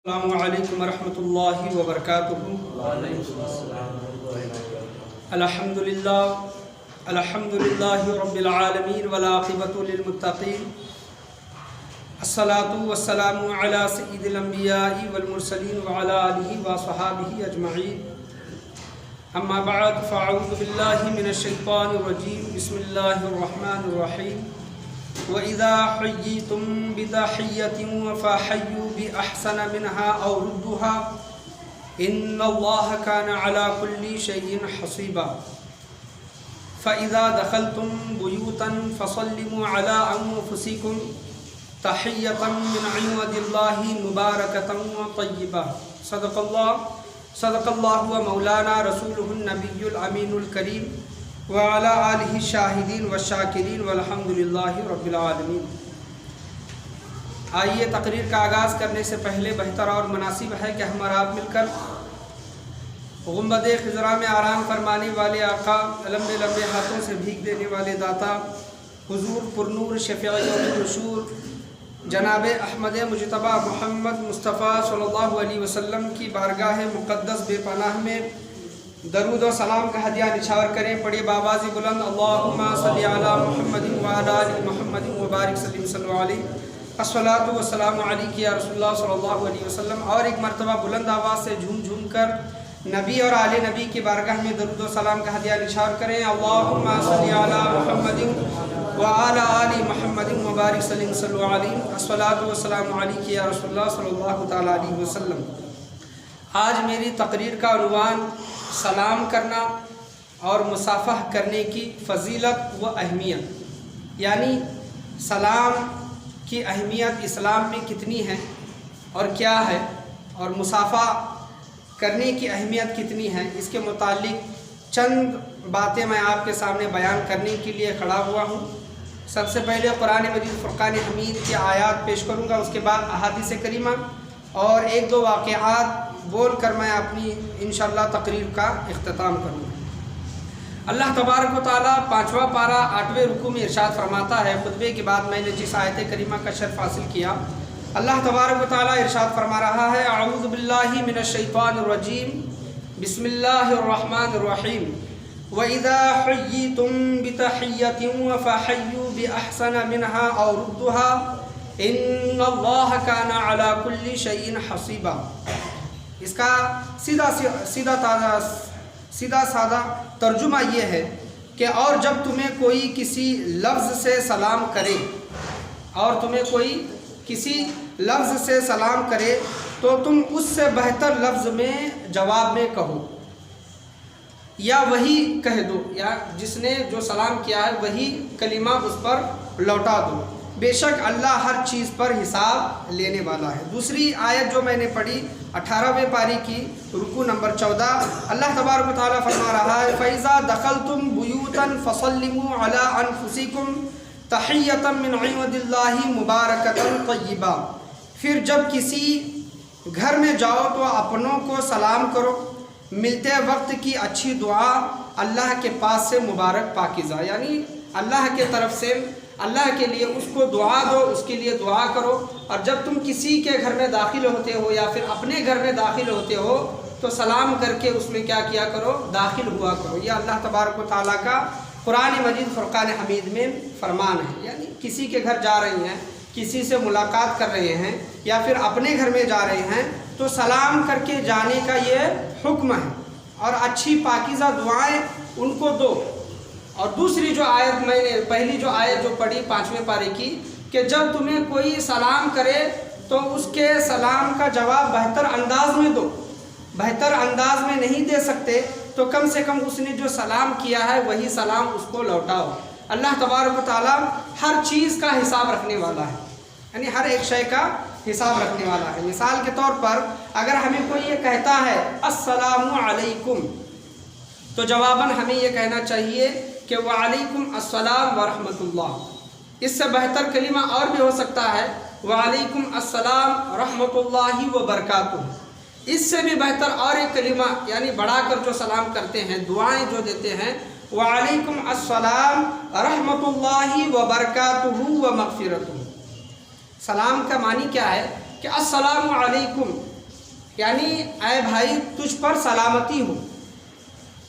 السلام علیکم ورحمۃ اللہ وبرکاتہ۔ الحمدللہ رب العالمین والعاقبۃ للمتقین، الصلاۃ والسلام علی سید الانبیاء والمرسلین وعلی آلہ وصحابہ اجمعین، اما بعد فاعوذ باللہ من الشیطان الرجیم، بسم اللہ الرحمن الرحیم۔ وَإِذَا حُيِّيتُم بِتَحِيَّةٍ فَحَيُّوا بِأَحْسَنَ مِنْهَا أَوْ رُدُّوهَا إِنَّ اللَّهَ كَانَ عَلَى كُلِّ شَيْءٍ حَسِيبًا۔ فَإِذَا دَخَلْتُم بُيُوتًا فَسَلِّمُوا عَلَى أَنفُسِكُمْ تَحِيَّةً مِّنْ عِندِ اللَّهِ مُبَارَكَةً وَطَيِّبَةً۔ صدق اللہ ومولانا رسولہ النبی الامین الکریم وعلی آلہ الشاہدین والشاکرین والحمد للہ رب العالمین۔ آئیے تقریر کا آغاز کرنے سے پہلے بہتر اور مناسب ہے کہ ہم اور آپ مل کر گنبد خضرا میں آرام فرمانے والے آقا، لمبے لمبے ہاتھوں سے بھیگ دینے والے داتا، حضور پرنور شفیع یوم النشور جناب احمد مجتبیٰ محمد مصطفیٰ صلی اللہ علیہ وسلم کی بارگاہ مقدس بے پناہ میں درود و سلام کا ہدیہ نچھاور کریں۔ پڑھے بآواز بلند اللہم صلی علی محمد وعلی آل محمد وبارک وسلم علیہ، الصلاۃ والسلام علیک یا رسول اللہ صلی اللہ علیہ وسلم۔ اور ایک مرتبہ بلند آواز سے جھوم جھوم کر نبی اور آل نبی کی بارگاہ میں درود و سلام کا ہدیہ نچھاور کریں۔ اللہم صلی علی محمد وعلی آل محمد وبارک وسلم علیہ، الصلاۃ والسلام علیک یا رسول اللہ صلی اللہ تعالیٰ علیہ وسلم۔ آج میری تقریر کا عنوان سلام کرنا اور مصافحہ کرنے کی فضیلت و اہمیت، یعنی سلام کی اہمیت اسلام میں کتنی ہے اور کیا ہے، اور مصافحہ کرنے کی اہمیت کتنی ہے، اس کے متعلق چند باتیں میں آپ کے سامنے بیان کرنے کے لیے کھڑا ہوا ہوں۔ سب سے پہلے قرآن مجید فرقان حمید کی آیات پیش کروں گا، اس کے بعد احادیث کریمہ اور ایک دو واقعات بول کر میں اپنی انشاءاللہ تقریر کا اختتام کروں گا۔ اللہ تبارک و تعالیٰ 5واں پارہ 8ویں رکوع میں ارشاد فرماتا ہے، خطبے کے بعد میں نے جس آیت کریمہ کا شرف حاصل کیا، اللہ تبارک و تعالیٰ ارشاد فرما رہا ہے، اعوذ باللہ من الشیطان الرجیم، بسم اللہ الرحمن الرحیم۔ وَإِذَا حُيِّيتُم بِتَحِيَّةٍ فَحَيُّوا بِأَحْسَنَ مِنْهَا أَوْ رُدُّوهَا إِنَّ اللَّهَ كَانَ عَلَى كُلِّ شَيْءٍ حَسِيبًا۔ اس کا سیدھا سادہ ترجمہ یہ ہے کہ اور جب تمہیں کوئی کسی لفظ سے سلام کرے، تو تم اس سے بہتر لفظ میں جواب میں کہو، یا وہی کہہ دو، یا جس نے جو سلام کیا ہے وہی کلمہ اس پر لوٹا دو، بے شک اللہ ہر چیز پر حساب لینے والا ہے۔ دوسری آیت جو میں نے پڑھی 18ویں پاری کی رکوع نمبر 14، اللہ تبارک و تعالیٰ فرما رہا ہے، فَإِذَا دَخَلْتُم بُيُوتًا فَسَلِّمُوا عَلَىٰ أَنفُسِكُمْ تَحِيَّةً مِّنْ عِندِ اللَّهِ مُبَارَكَةً طَيِّبًا۔ پھر جب کسی گھر میں جاؤ تو اپنوں کو سلام کرو، ملتے وقت کی اچھی دعا اللہ کے پاس سے مبارک پاکیزہ، یعنی اللہ کے طرف سے اللہ کے لیے اس کو دعا دو، اس کے لیے دعا کرو۔ اور جب تم کسی کے گھر میں داخل ہوتے ہو یا پھر اپنے گھر میں داخل ہوتے ہو تو سلام کر کے اس میں کیا کیا کرو، داخل ہوا کرو۔ یہ اللہ تبارک و تعالیٰ کا قرآن مجید فرقان حمید میں فرمان ہے، یعنی کسی کے گھر جا رہی ہیں، کسی سے ملاقات کر رہے ہیں یا پھر اپنے گھر میں جا رہے ہیں تو سلام کر کے جانے کا یہ حکم ہے، اور اچھی پاکیزہ دعائیں ان کو دو۔ اور دوسری جو آیت میں نے پہلی جو آیت جو پڑھی 5ویں پارے کی، کہ جب تمہیں کوئی سلام کرے تو اس کے سلام کا جواب بہتر انداز میں دو، بہتر انداز میں نہیں دے سکتے تو کم سے کم اس نے جو سلام کیا ہے وہی سلام اس کو لوٹاؤ۔ اللہ تبارک و تعالیٰ ہر چیز کا حساب رکھنے والا ہے، یعنی ہر ایک شے کا حساب رکھنے والا ہے۔ مثال کے طور پر اگر ہمیں کوئی یہ کہتا ہے السلام علیکم، تو جواباً ہمیں یہ کہنا چاہیے کہ وعلیکم السلام ورحمۃ اللہ۔ اس سے بہتر کلمہ اور بھی ہو سکتا ہے وعلیکم السلام رحمۃ اللہ وبرکاتہ۔ اس سے بھی بہتر اور ایک کلمہ، یعنی بڑھا کر جو سلام کرتے ہیں، دعائیں جو دیتے ہیں، وعلیکم السلام رحمۃ اللہ وبرکاتہ ومغفرتہ۔ سلام کا معنی کیا ہے کہ السلام علیکم، یعنی اے بھائی تجھ پر سلامتی ہو،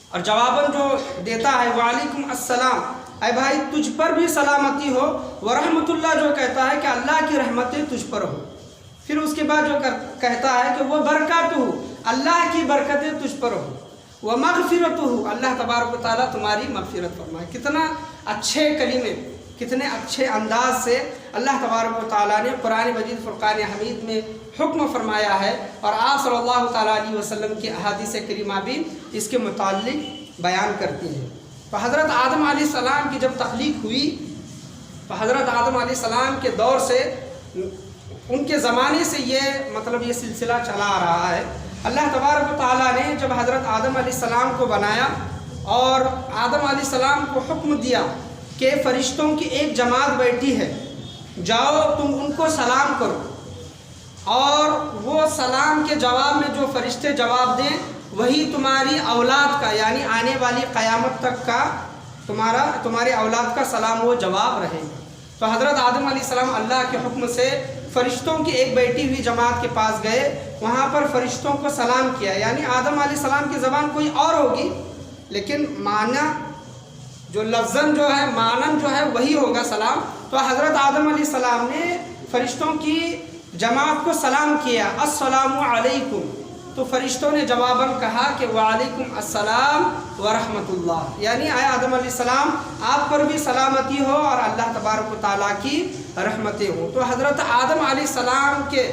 اور جواباً جو دیتا ہے وعلیکم السلام، اے بھائی تجھ پر بھی سلامتی ہو، ورحمۃ اللہ جو کہتا ہے کہ اللہ کی رحمتیں تجھ پر ہو، پھر اس کے بعد جو کہتا ہے کہ وہ برکات ہو، اللہ کی برکتیں تجھ پر ہو، وہ مغفرت ہو، اللہ تبارک و تعالیٰ تمہاری مغفرت فرمائے۔ کتنا اچھے کلمے، کتنے اچھے انداز سے اللہ تبارک و تعالیٰ نے قرآن مجید فرقان حمید میں حکم فرمایا ہے، اور آپ صلی اللہ تعالیٰ علیہ وسلم کی احادیث کریمہ بھی اس کے متعلق بیان کرتی ہیں۔ تو حضرت آدم علیہ السلام کی جب تخلیق ہوئی تو حضرت آدم علیہ السلام کے دور سے، ان کے زمانے سے یہ سلسلہ چلا آ رہا ہے۔ اللہ تبارک و تعالیٰ نے جب حضرت آدم علیہ السلام کو بنایا اور آدم علیہ السلام کو حکم دیا کہ فرشتوں کی ایک جماعت بیٹھی ہے، جاؤ تم ان کو سلام کرو، اور وہ سلام کے جواب میں جو فرشتے جواب دیں وہی تمہاری اولاد کا، یعنی آنے والی قیامت تک کا تمہاری اولاد کا سلام وہ جواب رہے گا۔ تو حضرت آدم علیہ السلام اللہ کے حکم سے فرشتوں کی ایک بیٹھی ہوئی جماعت کے پاس گئے، وہاں پر فرشتوں کو سلام کیا، یعنی آدم علیہ السلام کی زبان کوئی اور ہوگی لیکن معنی جو لفظاً جو ہے معنن جو ہے وہی ہوگا سلام۔ تو حضرت آدم علیہ السلام نے فرشتوں کی جماعت کو سلام کیا، السلام علیکم، تو فرشتوں نے جواباً کہا کہ وعلیکم السلام ورحمۃ اللہ، یعنی اے آدم علیہ السلام آپ پر بھی سلامتی ہو اور اللہ تبارک و تعالیٰ کی رحمتیں ہوں۔ تو حضرت آدم علیہ السلام کے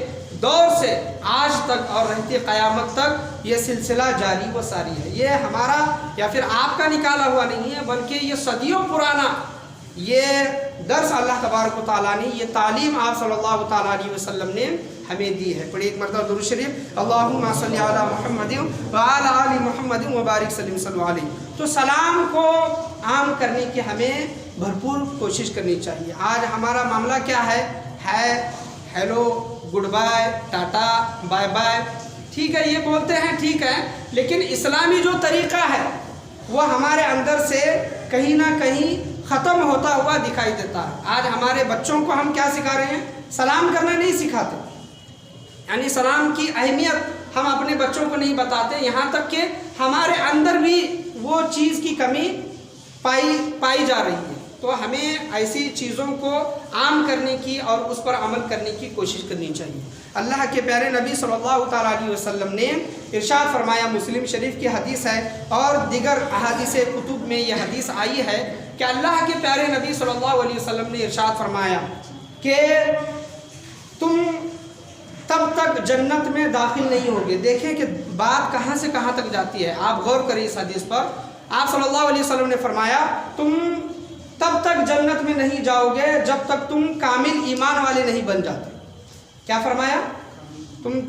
دور سے آج تک اور رہتی قیامت تک یہ سلسلہ جاری و ساری ہے۔ یہ ہمارا یا پھر آپ کا نکالا ہوا نہیں ہے، بلکہ یہ صدیوں پرانا یہ درس اللہ تبارک و تعالیٰ نے، یہ تعلیم آپ صلی اللہ تعالیٰ علیہ وسلم نے ہمیں دی ہے۔ پڑھیں ایک مرتبہ درود شریف، اللہم صلی علی محمد وعلی آل محمد وبارک سلم صلی علیہ۔ تو سلام کو عام کرنے کی ہمیں بھرپور کوشش کرنی چاہیے۔ آج ہمارا معاملہ کیا ہے hello, good bye, tata, bye bye, ٹھیک ہے یہ بولتے ہیں، ٹھیک ہے، لیکن اسلامی جو طریقہ ہے وہ ہمارے اندر سے کہیں نہ کہیں ختم ہوتا ہوا دکھائی دیتا ہے۔ آج ہمارے بچوں کو ہم کیا سکھا رہے ہیں؟ سلام کرنا نہیں سکھاتے، یعنی سلام کی اہمیت ہم اپنے بچوں کو نہیں بتاتے، یہاں تک کہ ہمارے اندر بھی وہ چیز کی کمی پائی جا رہی ہے۔ تو ہمیں ایسی چیزوں کو عام کرنے کی اور اس پر عمل کرنے کی کوشش کرنی چاہیے۔ اللہ کے پیارے نبی صلی اللہ تعالیٰ علیہ وسلم نے ارشاد فرمایا، مسلم شریف کی حدیث ہے اور دیگر احادیث کتب میں یہ حدیث آئی ہے کہ اللہ کے پیارے نبی صلی اللہ علیہ وسلم نے ارشاد فرمایا کہ تم تب تک جنت میں داخل نہیں ہوگے۔ دیکھیں کہ بات کہاں سے کہاں تک جاتی ہے، آپ غور کریں اس حدیث پر۔ آپ صلی اللہ علیہ وسلم نے فرمایا تم تب تک جنت میں نہیں جاؤ گے جب تک تم کامل ایمان والے نہیں بن جاتے۔ کیا فرمایا؟ تم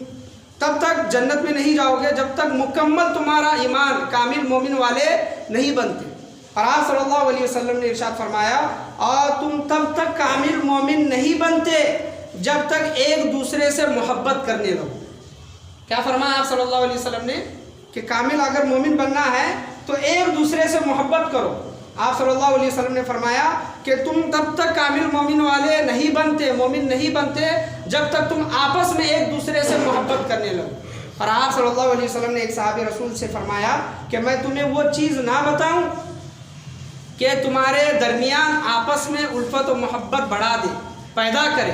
تب تک جنت میں نہیں جاؤ گے جب تک مکمل تمہارا ایمان کامل مومن والے نہیں بنتے۔ اور آپ صلی اللہ علیہ وسلم نے ارشاد فرمایا اور تم تب تک کامل مومن نہیں بنتے جب تک ایک دوسرے سے محبت کرنے لگو۔ کیا فرمایا آپ صلی اللہ علیہ وسلم نے کہ کامل اگر مومن بننا ہے تو ایک دوسرے سے محبت کرو۔ آپ صلی اللہ علیہ وسلم نے فرمایا کہ تم تب تک کامل مومن والے نہیں بنتے، مومن نہیں بنتے جب تک تم آپس میں ایک دوسرے سے محبت کرنے لگو۔ اور آپ صلی اللہ علیہ وسلم نے ایک صحابی رسول سے فرمایا کہ میں تمہیں وہ چیز نہ بتاؤں کہ تمہارے درمیان آپس میں الفت و محبت بڑھا دے، پیدا کرے؟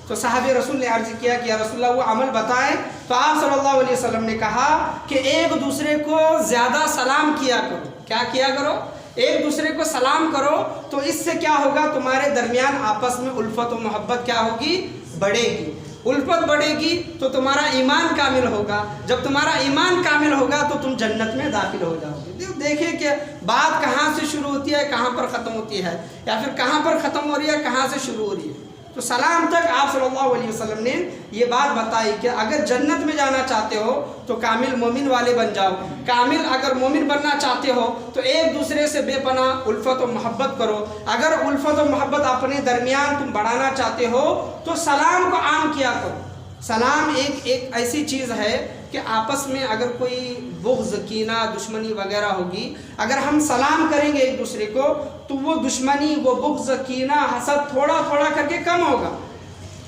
تو صحابی رسول نے عرض کیا کہ یا رسول اللہ وہ عمل بتائیں۔ تو آپ صلی اللہ علیہ وسلم نے کہا کہ ایک دوسرے کو زیادہ سلام کیا کرو۔ کیا کیا کرو؟ ایک دوسرے کو سلام کرو، تو اس سے کیا ہوگا؟ تمہارے درمیان آپس میں الفت و محبت کیا ہوگی؟ بڑھے گی۔ الفت بڑھے گی تو تمہارا ایمان کامل ہوگا، جب تمہارا ایمان کامل ہوگا تو تم جنت میں داخل ہو جاؤ گے۔ دیکھیں کہ بات کہاں سے شروع ہوتی ہے، کہاں پر ختم ہوتی ہے، یا پھر کہاں پر ختم ہو رہی ہے، کہاں سے شروع ہو رہی ہے۔ تو سلام تک آپ صلی اللہ علیہ وسلم نے یہ بات بتائی کہ اگر جنت میں جانا چاہتے ہو تو کامل مومن والے بن جاؤ، کامل اگر مومن بننا چاہتے ہو تو ایک دوسرے سے بے پناہ الفت و محبت کرو، اگر الفت و محبت اپنے درمیان تم بڑھانا چاہتے ہو تو سلام کو عام کیا کرو۔ سلام ایک ایسی چیز ہے کہ آپس میں اگر کوئی بغض، کینہ، دشمنی وغیرہ ہوگی، اگر ہم سلام کریں گے ایک دوسرے کو تو وہ دشمنی، وہ بغض، کینہ، حسد تھوڑا تھوڑا کر کے کم ہوگا۔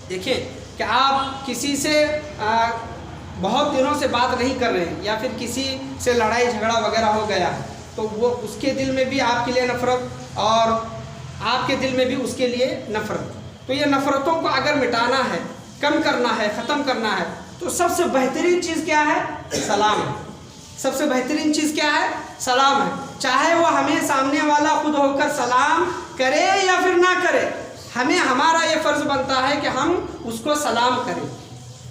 دیکھیں کہ آپ کسی سے بہت دنوں سے بات نہیں کر رہے ہیں یا پھر کسی سے لڑائی جھگڑا وغیرہ ہو گیا ہے تو وہ اس کے دل میں بھی آپ کے لیے نفرت اور آپ کے دل میں بھی اس کے لیے نفرت. تو یہ نفرتوں کو اگر مٹانا ہے، کم کرنا ہے، ختم کرنا ہے تو سب سے بہترین چیز کیا ہے؟ سلام ہے. سب سے بہترین چیز کیا ہے؟ سلام ہے. چاہے وہ ہمیں سامنے والا خود ہو کر سلام کرے یا پھر نہ کرے، ہمیں ہمارا یہ فرض بنتا ہے کہ ہم اس کو سلام کریں.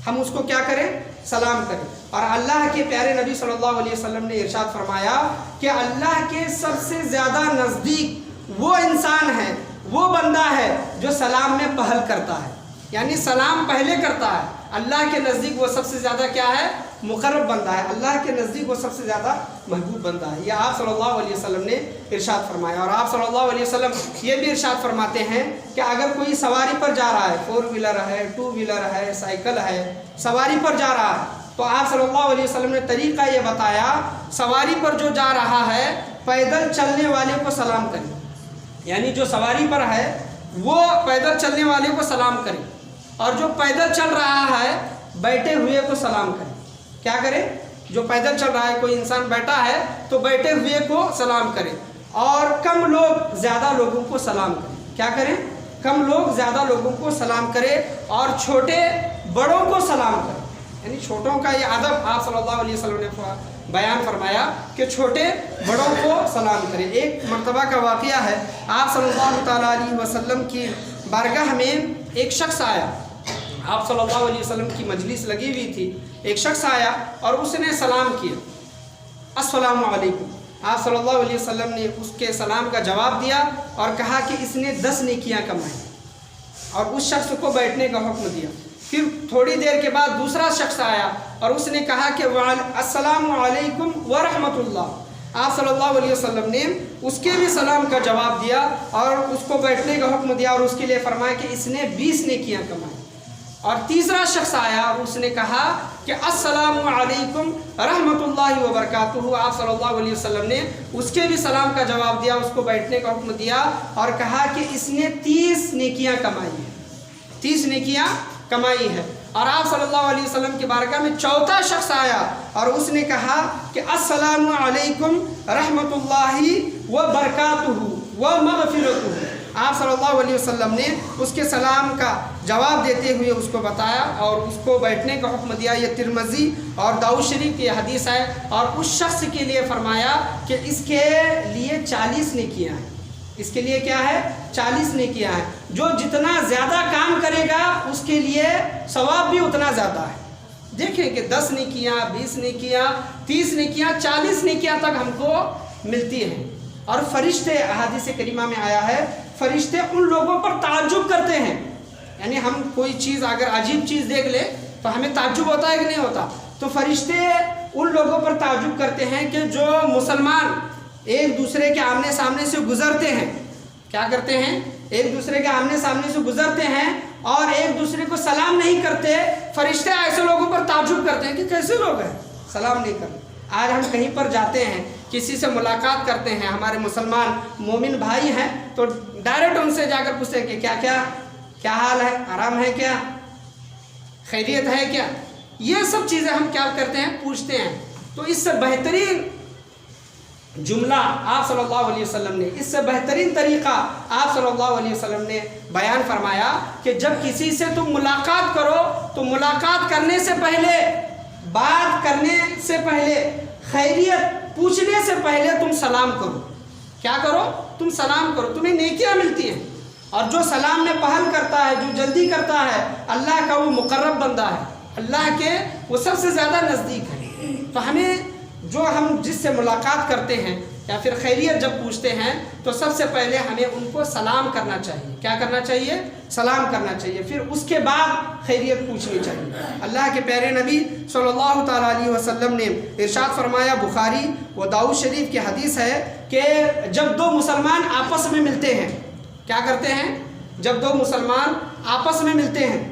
ہم اس کو کیا کریں؟ سلام کریں. اور اللہ کے پیارے نبی صلی اللہ علیہ وسلم نے ارشاد فرمایا کہ اللہ کے سب سے زیادہ نزدیک وہ انسان ہے، وہ بندہ ہے جو سلام میں پہل کرتا ہے، یعنی سلام پہلے کرتا ہے. اللہ کے نزدیک وہ سب سے زیادہ کیا ہے؟ مقرب بندہ ہے. اللہ کے نزدیک وہ سب سے زیادہ محبوب بندہ ہے. یہ آپ صلی اللہ علیہ وسلم نے ارشاد فرمایا. اور آپ صلی اللہ علیہ وسلم یہ بھی ارشاد فرماتے ہیں کہ اگر کوئی سواری پر جا رہا ہے، 4 ویلر ہے، 2 ویلر ہے، سائیکل ہے، سواری پر جا رہا ہے تو آپ صلی اللہ علیہ وسلم نے طریقہ یہ بتایا، سواری پر جو جا رہا ہے پیدل چلنے والے کو سلام کرے. یعنی جو سواری پر ہے وہ پیدل چلنے والے کو سلام کرے، اور جو پیدل چل رہا ہے بیٹھے ہوئے کو سلام کرے. کیا کرے؟ جو پیدل چل رہا ہے، کوئی انسان بیٹھا ہے تو بیٹھے ہوئے کو سلام کرے. اور کم لوگ زیادہ لوگوں کو سلام کرے. کیا کریں؟ کم لوگ زیادہ لوگوں کو سلام کرے. اور چھوٹے بڑوں کو سلام کرے. یعنی چھوٹوں کا یہ ادب آپ صلی اللہ علیہ وسلم نے بیان فرمایا کہ چھوٹے بڑوں کو سلام کرے. ایک مرتبہ کا واقعہ ہے، آپ صلی اللہ تعالیٰ علیہ وسلم کی بارگاہ میں ایک شخص آیا. آپ صلی اللہ علیہ وسلم کی مجلس لگی ہوئی تھی. ایک شخص آیا اور اس نے سلام کیا، السلام علیکم. آپ صلی اللہ علیہ وسلم نے اس کے سلام کا جواب دیا اور کہا کہ اس نے 10 نیکیاں کمائیں، اور اس شخص کو بیٹھنے کا حکم دیا. پھر تھوڑی دیر کے بعد دوسرا شخص آیا اور اس نے کہا کہ السلام علیکم ورحمۃ اللہ. آپ صلی اللہ علیہ وسلم نے اس کے بھی سلام کا جواب دیا اور اس کو بیٹھنے کا حکم دیا، اور اس کے لیے فرمایا کہ اس نے 20 نیکیاں کمائیں. اور تیسرا شخص آیا اور اس نے کہا کہ السلام علیکم رحمۃ اللہ وبرکاتہ. آپ صلی اللہ علیہ وسلم نے اس کے بھی سلام کا جواب دیا، اس کو بیٹھنے کا حکم دیا اور کہا کہ اس نے 30 نیکیاں کمائی ہیں. 30 نیکیاں کمائی ہے. اور آپ صلی اللہ علیہ وسلم کی بارگاہ میں چوتھا شخص آیا اور اس نے کہا کہ السلام علیکم رحمۃ اللہ وبرکاتہ ومغفرتہ. آپ صلی اللہ علیہ وسلم نے اس کے سلام کا جواب دیتے ہوئے اس کو بتایا اور اس کو بیٹھنے کا حکم دیا. یہ ترمذی اور داؤد شریف کی حدیث ہے. اور اس شخص کے لیے فرمایا کہ اس کے لیے 40 نیکیاں ہیں. اس کے لیے کیا ہے؟ 40 نیکیاں ہیں. جو جتنا زیادہ کام کرے گا اس کے لیے ثواب بھی اتنا زیادہ ہے. دیکھیں کہ 10 نیکیاں، 20 نیکیاں، 30 نیکیاں، 40 نیکیاں تک ہم کو ملتی ہیں. اور فرشتے، احادیث کریمہ میں آیا ہے، فرشتے ان لوگوں پر تعجب کرتے ہیں. یعنی ہم کوئی چیز اگر عجیب چیز دیکھ لیں تو ہمیں تعجب ہوتا ہے کہ نہیں ہوتا؟ تو فرشتے ان لوگوں پر تعجب کرتے ہیں کہ جو مسلمان ایک دوسرے کے آمنے سامنے سے گزرتے ہیں. کیا کرتے ہیں؟ ایک دوسرے کے آمنے سامنے سے گزرتے ہیں اور ایک دوسرے کو سلام نہیں کرتے. فرشتے ایسے لوگوں پر تعجب کرتے ہیں کہ کیسے لوگ ہیں سلام نہیں کرتے. آج ہم کہیں پر جاتے ہیں، کسی سے ملاقات کرتے ہیں، ہمارے مسلمان مومن بھائی ہیں، تو ڈائریکٹ ان سے جا کر پوچھتے ہیں کہ کیا حال ہے، آرام ہے کیا، خیریت ہے کیا. یہ سب چیزیں ہم کیا کرتے ہیں؟ پوچھتے ہیں. تو اس سے بہترین جملہ آپ صلی اللہ علیہ وسلم نے، اس سے بہترین طریقہ آپ صلی اللہ علیہ وسلم نے بیان فرمایا کہ جب کسی سے تم ملاقات کرو تو ملاقات کرنے سے پہلے، بات کرنے سے پہلے، خیریت پوچھنے سے پہلے تم سلام کرو. کیا کرو؟ تم سلام کرو، تمہیں نیکیاں ملتی ہیں. اور جو سلام میں پہل کرتا ہے، جو جلدی کرتا ہے، اللہ کا وہ مقرب بندہ ہے، اللہ کے وہ سب سے زیادہ نزدیک ہے. تو ہمیں ہم جس سے ملاقات کرتے ہیں یا پھر خیریت جب پوچھتے ہیں تو سب سے پہلے ہمیں ان کو سلام کرنا چاہیے. کیا کرنا چاہیے؟ سلام کرنا چاہیے. پھر اس کے بعد خیریت پوچھنی چاہیے. اللہ کے پیارے نبی صلی اللہ تعالیٰ علیہ وسلم نے ارشاد فرمایا، بخاری و داؤد شریف کی حدیث ہے کہ جب 2 مسلمان آپس میں ملتے ہیں، کیا کرتے ہیں؟ جب 2 مسلمان آپس میں ملتے ہیں،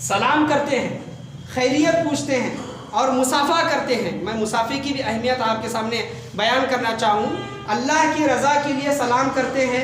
سلام کرتے ہیں، خیریت پوچھتے ہیں اور مصافحہ کرتے ہیں. میں مصافحے کی بھی اہمیت آپ کے سامنے بیان کرنا چاہوں. اللہ کی رضا کے لیے سلام کرتے ہیں،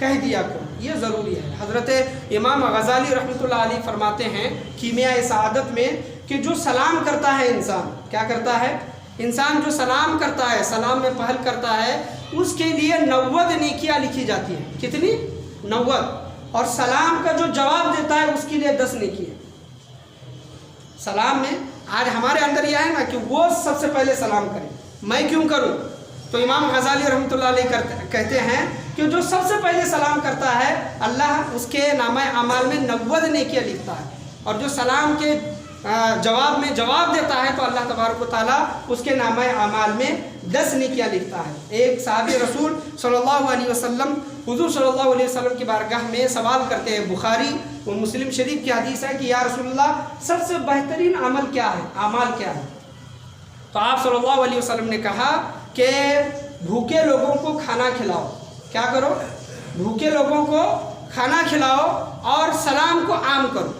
کہہ دیا کرو، یہ ضروری ہے۔ حضرت امام غزالی رحمۃ اللہ علیہ فرماتے ہیں کیمیاء سعادت میں کہ جو سلام کرتا ہے انسان، کیا کرتا ہے؟ انسان جو سلام کرتا ہے، سلام میں پہل کرتا ہے، اس کے لیے 90 نیکیاں لکھی جاتی ہیں۔ کتنی؟ 90۔ اور سلام کا جو جواب دیتا ہے اس کے لیے 10 نیکیاں۔ سلام میں آج ہمارے اندر یہ ہے نا کہ وہ سب سے پہلے سلام کریں، میں کیوں کروں؟ تو امام غزالی رحمۃ اللہ علیہ کہتے ہیں کہ جو سب سے پہلے سلام کرتا ہے اللہ اس کے نامہ اعمال میں 90 نیکیاں لکھتا ہے، اور جو سلام کے جواب میں جواب دیتا ہے تو اللہ تبارک و تعالیٰ اس کے نامہ اعمال میں 10 نیکیاں لکھتا ہے۔ ایک صحابی رسول صلی اللہ علیہ وسلم حضور صلی اللہ علیہ وسلم کی بارگاہ میں سوال کرتے ہیں، بخاری و مسلم شریف کی حدیث ہے کہ یا رسول اللہ سب سے بہترین عمل کیا ہے، اعمال کیا ہے؟ تو آپ صلی اللہ علیہ وسلم نے کہا کہ بھوکے لوگوں کو کھانا کھلاؤ۔ کیا کرو؟ بھوکے لوگوں کو کھانا کھلاؤ اور سلام کو عام کرو۔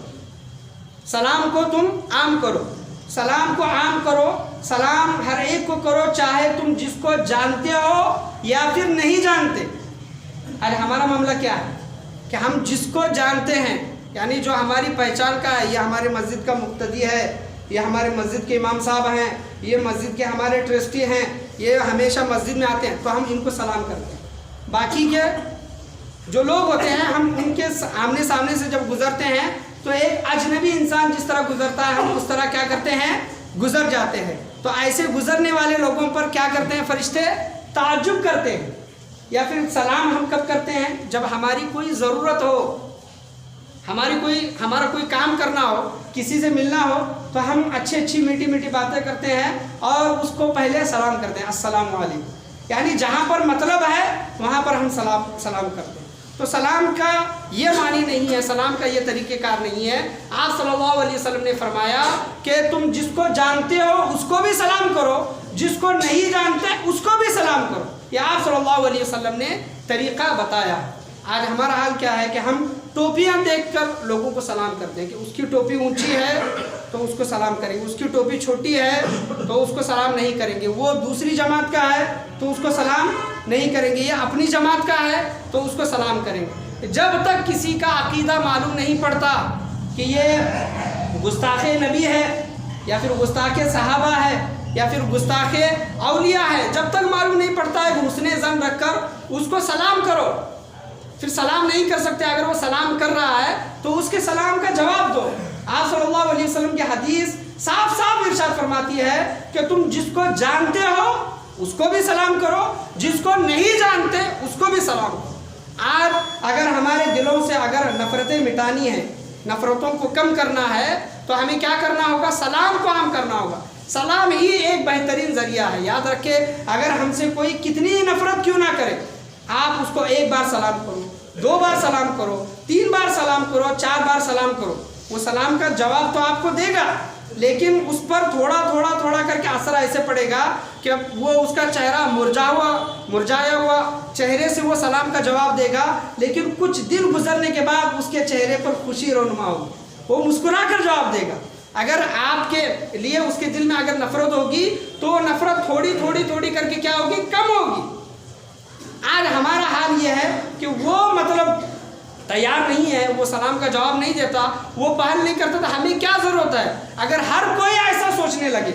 سلام کو تم عام کرو، سلام کو عام کرو، سلام ہر ایک کو کرو، چاہے تم جس کو جانتے ہو یا پھر نہیں جانتے۔ ارے ہمارا معاملہ کیا ہے کہ ہم جس کو جانتے ہیں، یعنی جو ہماری پہچان کا ہے، یہ ہمارے مسجد کا مقتدی ہے، یہ ہمارے مسجد کے امام صاحب ہیں، یہ مسجد کے ہمارے ٹرسٹی ہیں، یہ ہمیشہ مسجد میں آتے ہیں، تو ہم ان کو سلام کرتے ہیں۔ باقی کے جو لوگ ہوتے ہیں ہم ان کے آمنے سامنے سے جب گزرتے ہیں تو ایک اجنبی انسان جس طرح گزرتا ہے ہم اس طرح کیا کرتے ہیں؟ گزر جاتے ہیں۔ تو ایسے گزرنے والے لوگوں پر کیا کرتے ہیں فرشتے؟ تعجب کرتے ہیں۔ یا پھر سلام ہم کب کرتے ہیں؟ جب ہماری کوئی ضرورت ہو، ہمارا کوئی کام کرنا ہو، کسی سے ملنا ہو، تو ہم اچھی میٹھی باتیں کرتے ہیں اور اس کو پہلے سلام کرتے ہیں، السلام علیکم۔ یعنی جہاں پر مطلب ہے وہاں پر ہم سلام کرتے ہیں۔ تو سلام کا یہ معنی نہیں ہے، سلام کا یہ طریقہ کار نہیں ہے۔ آپ صلی اللہ علیہ وسلم نے فرمایا کہ تم جس کو جانتے ہو اس کو بھی سلام کرو، جس کو نہیں جانتے اس کو بھی سلام کرو۔ یہ آپ صلی اللہ علیہ وسلم نے طریقہ بتایا۔ آج ہمارا حال کیا ہے کہ ہم ٹوپیاں دیکھ کر لوگوں کو سلام کرتے ہیں کہ اس کی ٹوپی اونچی ہے تو اس کو سلام کریں گے، اس کی ٹوپی چھوٹی ہے تو اس کو سلام نہیں کریں گے، وہ دوسری جماعت کا ہے تو اس کو سلام نہیں کریں گے، یہ اپنی جماعت کا ہے تو اس کو سلام کریں گے۔ جب تک کسی کا عقیدہ معلوم نہیں پڑتا کہ یہ گستاخ نبی ہے یا پھر گستاخ صحابہ ہے یا پھر گستاخ اولیاء ہے، جب تک معلوم نہیں پڑتا ہے کہ حسن ظن رکھ کر اس کو سلام کرو۔ پھر سلام نہیں کر سکتے، اگر وہ سلام کر رہا ہے تو اس کے سلام کا جواب دو۔ آپ صلی اللہ علیہ وسلم کی حدیث صاف ارشاد فرماتی ہے کہ تم جس کو جانتے ہو اس کو بھی سلام کرو، جس کو نہیں جانتے اس کو بھی سلام کرو۔ آج اگر ہمارے دلوں سے اگر نفرتیں مٹانی ہیں، نفرتوں کو کم کرنا ہے تو ہمیں کیا کرنا ہوگا؟ سلام کو عام کرنا ہوگا۔ سلام ہی ایک بہترین ذریعہ ہے۔ یاد رکھے اگر ہم سے کوئی کتنی نفرت کیوں نہ کرے، آپ اس کو 1 بار سلام کرو، 2 بار سلام کرو، 3 بار سلام کرو، 4 بار سلام کرو، وہ سلام کا جواب تو آپ کو دے گا، لیکن اس پر تھوڑا کر کے اثر ایسے پڑے گا کہ وہ اس کا چہرہ مرجھایا ہوا چہرے سے وہ سلام کا جواب دے گا، لیکن کچھ دن گزرنے کے بعد اس کے چہرے پر خوشی رونما ہوگی، وہ مسکرا کر جواب دے گا۔ اگر آپ کے لیے اس کے دل میں اگر نفرت ہوگی تو نفرت تھوڑی کر کے کیا ہوگی؟ کم ہوگی۔ آج ہمارا حال یہ ہے کہ وہ تیار نہیں ہے، وہ سلام کا جواب نہیں دیتا، وہ پہل نہیں کرتا، تو ہمیں کیا ضرورت ہے؟ اگر ہر کوئی ایسا سوچنے لگے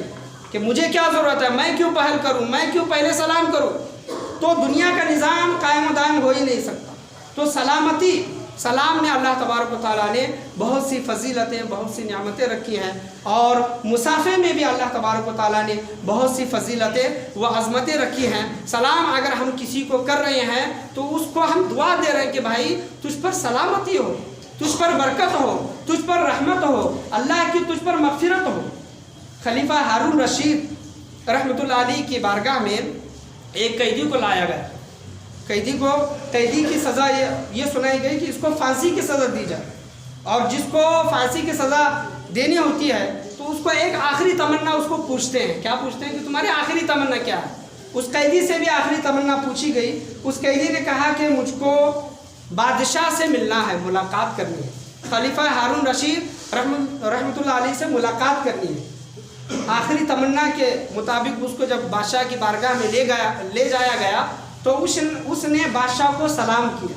کہ مجھے کیا ضرورت ہے، میں کیوں پہل کروں، میں کیوں پہلے سلام کروں، تو دنیا کا نظام قائم و دائم ہو ہی نہیں سکتا۔ تو سلام میں اللہ تبارک و تعالیٰ نے بہت سی فضیلتیں، بہت سی نعمتیں رکھی ہیں، اور مسافے میں بھی اللہ تبارک و تعالیٰ نے بہت سی فضیلتیں و عظمتیں رکھی ہیں۔ سلام اگر ہم کسی کو کر رہے ہیں تو اس کو ہم دعا دے رہے ہیں کہ بھائی تجھ پر سلامتی ہو، تجھ پر برکت ہو، تجھ پر رحمت ہو، اللہ کی تجھ پر مغفرت ہو۔ خلیفہ ہارون رشید رحمۃ اللہ علیہ کی بارگاہ میں ایک قیدی کو لایا گیا، قیدی کی سزا یہ سنائی گئی کہ اس کو پھانسی کی سزا دی جائے، اور جس کو پھانسی کی سزا دینی ہوتی ہے تو اس کو ایک آخری تمنا اس کو پوچھتے ہیں۔ کیا پوچھتے ہیں کہ تمہاری آخری تمنا کیا ہے؟ اس قیدی سے بھی آخری تمنا پوچھی گئی۔ اس قیدی نے کہا کہ مجھ کو بادشاہ سے ملنا ہے، ملاقات کرنی ہے، خلیفہ ہارون رشید رحمۃ اللہ علیہ سے ملاقات کرنی ہے۔ آخری تمنا کے مطابق اس کو جب بادشاہ کی بارگاہ میں لے جایا گیا تو اس نے بادشاہ کو سلام کیا،